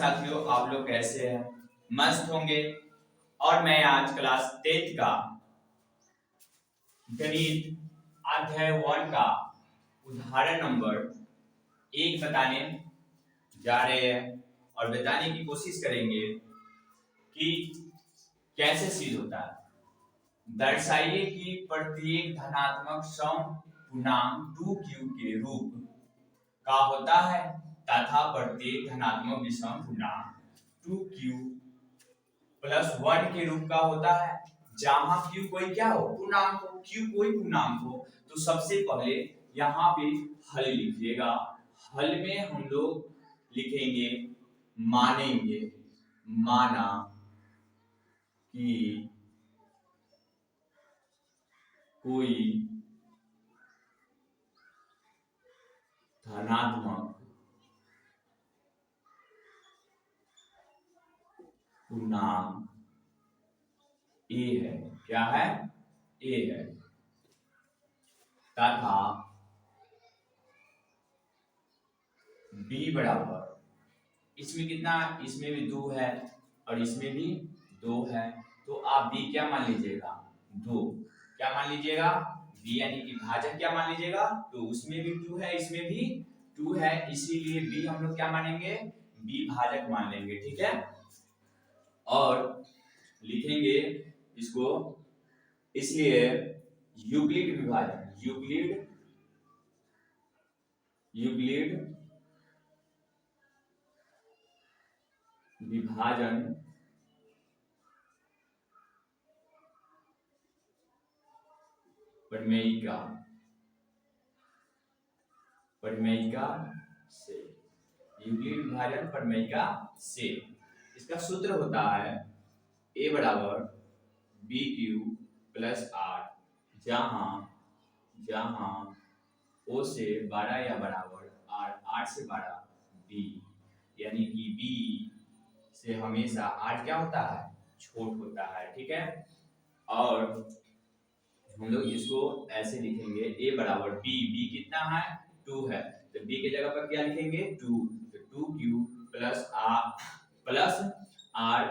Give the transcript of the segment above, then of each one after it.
साथियों, आप लोग कैसे हैं? मस्त होंगे। और मैं आज क्लास 10th का गणित अध्याय 1 का उदाहरण नंबर 1 बताने जा रहे हैं और बताने की कोशिश करेंगे कि कैसे सिद्ध होता है। दर्शाइए कि प्रत्येक धनात्मक सम पूर्णांक 2q के रूप का होता है तथा प्रत्येक धनात्मक विषम पूर्णांक 2q प्लस 1 के रूप का होता है, जहां q कोई क्या हो, पूर्णांक हो। q कोई पूर्णांक हो तो सबसे पहले यहाँ पे हल लिखिएगा। हल में हम लोग लिखेंगे मानेंगे, माना कि कोई धनात्मक पूर्णांक a है। क्या है? a है तथा b बराबर, इसमें कितना, इसमें भी 2 है और इसमें भी 2 है, तो आप b क्या मान लीजिएगा? 2। क्या मान लीजिएगा? b यानी कि भाजक क्या मान लीजिएगा? तो उसमें भी 2 है, इसमें भी 2 है, इसीलिए b हम लोग क्या मानेंगे? b भाजक मान लेंगे। ठीक है, और लिखेंगे इसको, इसलिए यूक्लिड विभाजन, यूक्लिड विभाजन प्रमेयिका से, यूक्लिड विभाजन प्रमेयिका से इसका सूत्र होता है a बराबर BQ प्लस R, जहां O से बड़ा या बराबर R, R से बड़ा B, यानी कि B से हमेशा R क्या होता है? छोट होता है। ठीक है, और हम लोग इसको ऐसे लिखेंगे a बराबर b कितना है? 2 है, तो b के जगह पर क्या लिखेंगे? 2, तो 2q प्लस r,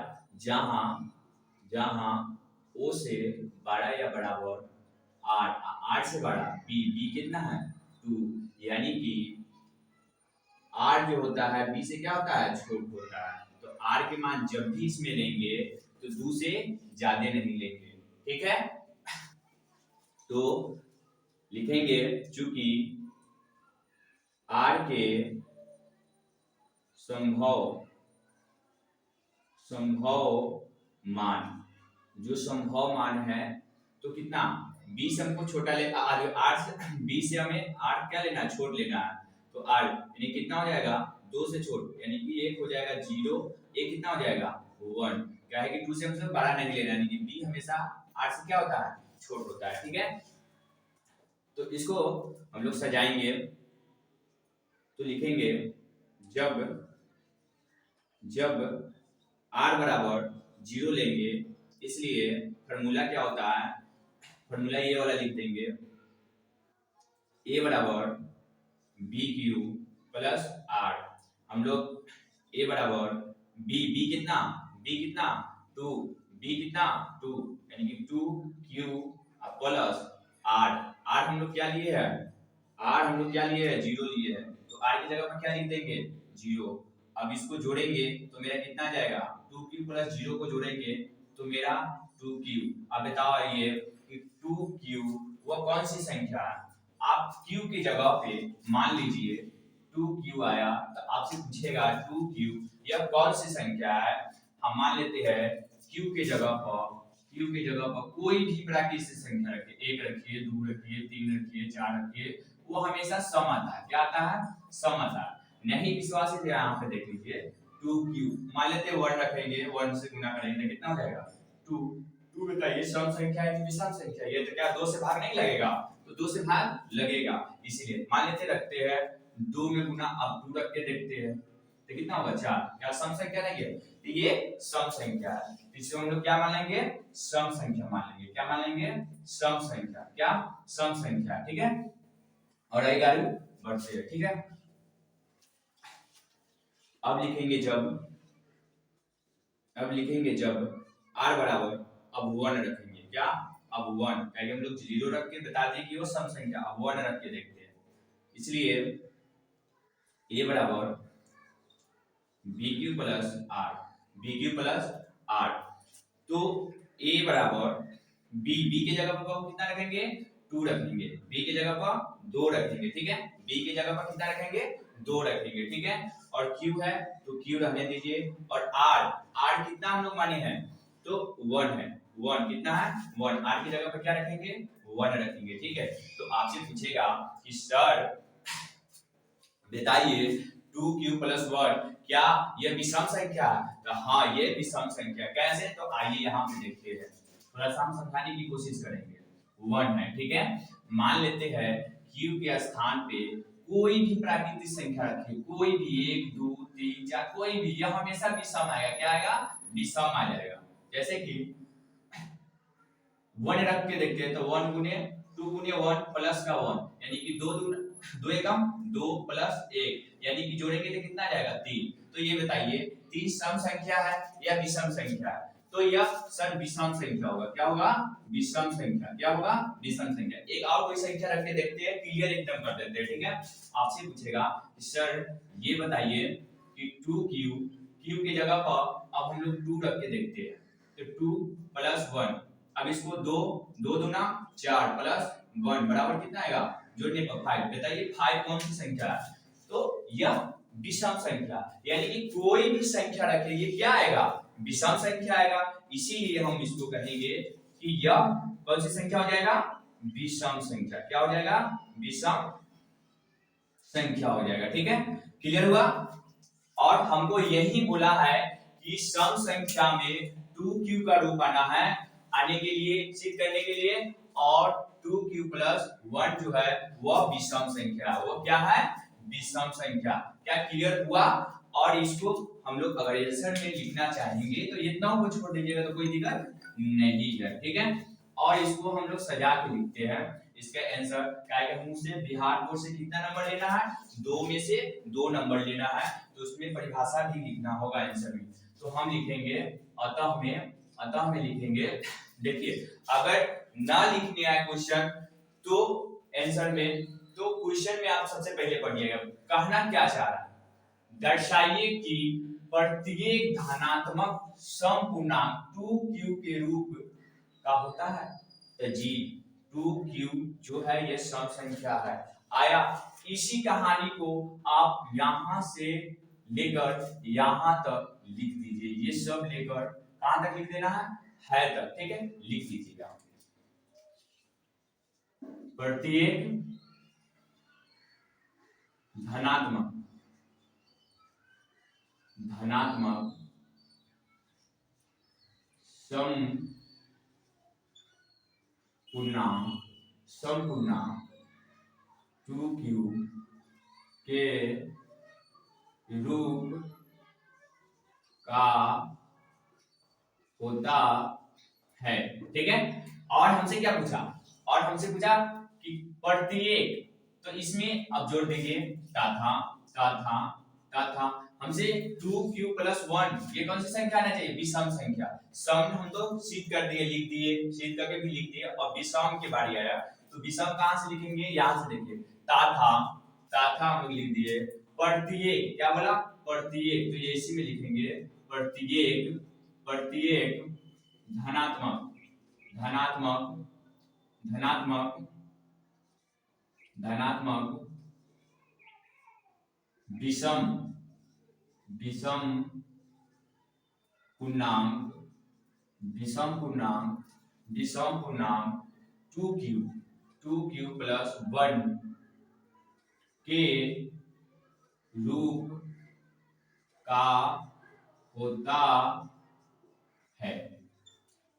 जहां o से बड़ा या बराबर r से बड़ा b कितना है? 2, यानी कि r जो होता है b से क्या होता है? छोट होता है। तो r के मान जब भी इसमें लेंगे तो 2 से ज्यादा नहीं लेंगे। ठीक है, तो लिखेंगे चूंकि r के संभव मान, जो संभव मान है, तो कितना, b से हमको छोटा ले, r से b से हमें r क्या लेना है? छोट लेना है। तो r यानी कितना हो जाएगा? 2 से छोट, यानी कि 1 हो जाएगा 0, a कितना हो जाएगा? 1। क्या है कि 2 से हमसे बड़ा नहीं लेना, यानी कि b हमेशा r से क्या होता है? छोट होता है। ठीक है, तो इसको हम लोग सजाएंगे, तो लिखेंगे जब r बराबर 0 लेंगे, इसलिए फॉर्मूला क्या होता है? फॉर्मूला ये वाला लिख देंगे, a बराबर BQ प्लस R। हम लोग a बराबर b कितना? 2, b कितना? 2, यानी कि 2q प्लस R हम लोग क्या लिए है? हम लोग क्या लिए है? 0 लिए है, तो r की जगह पर क्या लिख देंगे? 0। अब इसको जोड़ेंगे तो मेरा कितना आ जाएगा? 2q प्लस 0 को जोड़ेंगे तो मेरा 2q। अब बताओ ये कि 2q वो कौन सी संख्या है? आप q की जगह पे मान लीजिए 2q आया, तो आपसे पूछेगा 2q यह कौन सी संख्या है? हम मान लेते हैं q की जगह पर कोई भी प्राकृतिक संख्या रखिए, 1 रखिए, 2 रखिए, 3 रखिए, 4 रखिए, वो हमेशा सम आता है। क्या आता है? सम आता है। नहीं विश्वास है तो यहाँ पे देख लीजिए, 2q मान लेते हैं 1 रखेंगे, 1 से गुना करेंगे तो कितना हो जाएगा? 2 बताइए सम संख्या है कि विषम संख्या? ये तो क्या 2 से भाग नहीं लगेगा? तो 2 से भाग लगेगा, इसीलिए मान लेते रखते हैं 2 में गुना, अब 2 रख के देखते हैं तो कितना होगा? 4। क्या सम संख्या नहीं है? तो ये सम संख्या है, इसको हम लोग क्या मान लेंगे? सम संख्या मान लेंगे। क्या मान लेंगे? सम संख्या। क्या? सम संख्या। ठीक है, और आई गाड़ी बढ़ते हैं। ठीक है, अब लिखेंगे जब अब लिखेंगे जब r बराबर, अब 1 रखेंगे, क्या अब 1, पहले हम लोग 0 रख के बता दिए कि वो सम संख्या, अब 1 रख के देखते हैं। इसलिए a बराबर bq plus r, bq plus r, तो a बराबर b के जगह पर कितना रखेंगे 2 रखेंगे, b के जगह पर 2 रखेंगे, ठीक है, b के जगह पर कितना रखेंगे 2 रखेंगे, ठीक है, और q है तो q रहने दीजिए, और r कितना हम लोग माने हैं तो 1 है, 1 कितना है 1, r की जगह पर क्या रखेंगे 1 रखेंगे, ठीक है। तो आपसे पूछेगा कि सर बताइए 2q प्लस 1 क्या यह विषम संख्या है, तो हाँ ये विषम संख्या, कैसे, तो आइए यहाँ पे देखते हैं, थोड़ा सा हम समझाने की कोशिश करेंगे। 1 है, ठीक है, मान लेते हैं q के स्थान पे कोई भी प्राकृतिक संख्या रखिए, कोई भी 1 2 3 4 कोई भी, यह हमेशा विषम आएगा, क्या आएगा विषम आ जाएगा। जैसे कि 1 रख के देखते हैं तो 1 गुने 2 गुने 1 प्लस का 1, यानी कि 2 एकम 2 प्लस 1, यानी कि जोड़ेंगे तो कितना आ जाएगा 3। तो ये बताइए 3 सम संख्या है या विषम संख्या है, तो यह सर विषम संख्या होगा, क्या होगा विषम संख्या, क्या होगा विषम संख्या। एक और कोई संख्या रख के देखते हैं, क्लियर एकदम कर देते हैं, ठीक है। आपसे पूछेगा सर ये बताइए कि 2q की जगह पर अब हम लोग 2 रख के देखते हैं, तो 2 प्लस 1, अब इसको 2 2 दूना 4 प्लस 1 बराबर कितना आएगा जोड़ने पर 5। बताइए 5 कौन सी संख्या है, तो यह विषम संख्या, यानी कि कोई भी संख्या रखेंगे क्या आएगा विषम संख्या आएगा, इसीलिए हम इसको कहेंगे कि यह कौन सी संख्या हो जाएगा विषम संख्या, क्या हो जाएगा विषम संख्या हो जाएगा, ठीक है, क्लियर हुआ। और हमको यही बोला है कि सम संख्या में 2q का रूप आना है, आने के लिए सिद्ध करने के लिए, और 2q प्लस 1 जो है वह विषम संख्या है, वो क्या है विषम संख्या, क्या क्लियर हुआ। और इसको हम लोग अगर आंसर में लिखना चाहेंगे तो इतना को छोड़ दीजिएगा तो कोई दिक्कत नहीं है, ठीक है। और इसको हम लोग सजा के लिखते हैं, इसका आंसर क्या है, मुझसे बिहार बोर्ड से कितना नंबर लेना है 2 में से 2 नंबर लेना है, तो उसमें परिभाषा भी लिखना होगा आंसर में। तो हम लिखेंगे अतः में लिखेंगे, देखिए अगर ना लिखने आए क्वेश्चन तो आंसर में, तो क्वेश्चन में आप सबसे पहले पढ़िएगा कहना क्या चाह रहा है, दर्शाइए कि प्रत्येक धनात्मक समपूर्णांक 2q के रूप का होता है, तो जी 2q जो है ये सम संख्या है आया। इसी कहानी को आप यहां से लेकर यहां तक लिख दीजिए, ये सब लेकर कहां तक लिख देना है तक, ठीक है, लिख दीजिएगा। प्रत्येक धनात्मक समपूर्णांक 2q के रूप का होता है, ठीक है। और हमसे क्या पूछा, और हमसे पूछा कि प्रत्येक, तो इसमें अब जोड़ देंगे तथा हमसे 2q प्लस 1 ये कौन सी संख्या आना चाहिए विषम संख्या, सम हम तो सिद्ध कर दिए, लिख दिए, सिद्ध करके भी लिख दिए, और विषम की बारी आया तो विषम कहां से लिखेंगे, यहां से देखिए तथा हम लोग लिख दिए, प्रत्येक क्या बोला प्रत्येक, तो ये इसी में लिखेंगे प्रत्येक धनात्मक विषम पूर्णांक 2q प्लस 1 के रूप का होता है।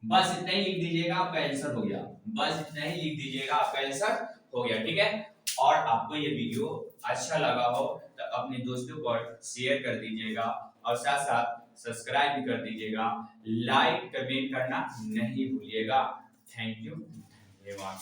बस इतना ही लिख दीजिएगा आपका आंसर हो गया, बस इतना ही लिख दीजिएगा आपका आंसर हो गया, ठीक है। और आपको ये वीडियो अच्छा लगा हो तो अपने दोस्तों पर शेयर कर दीजिएगा, और साथ साथ सब्सक्राइब भी कर दीजिएगा, लाइक कमेंट करना नहीं भूलिएगा। थैंक यू, धन्यवाद।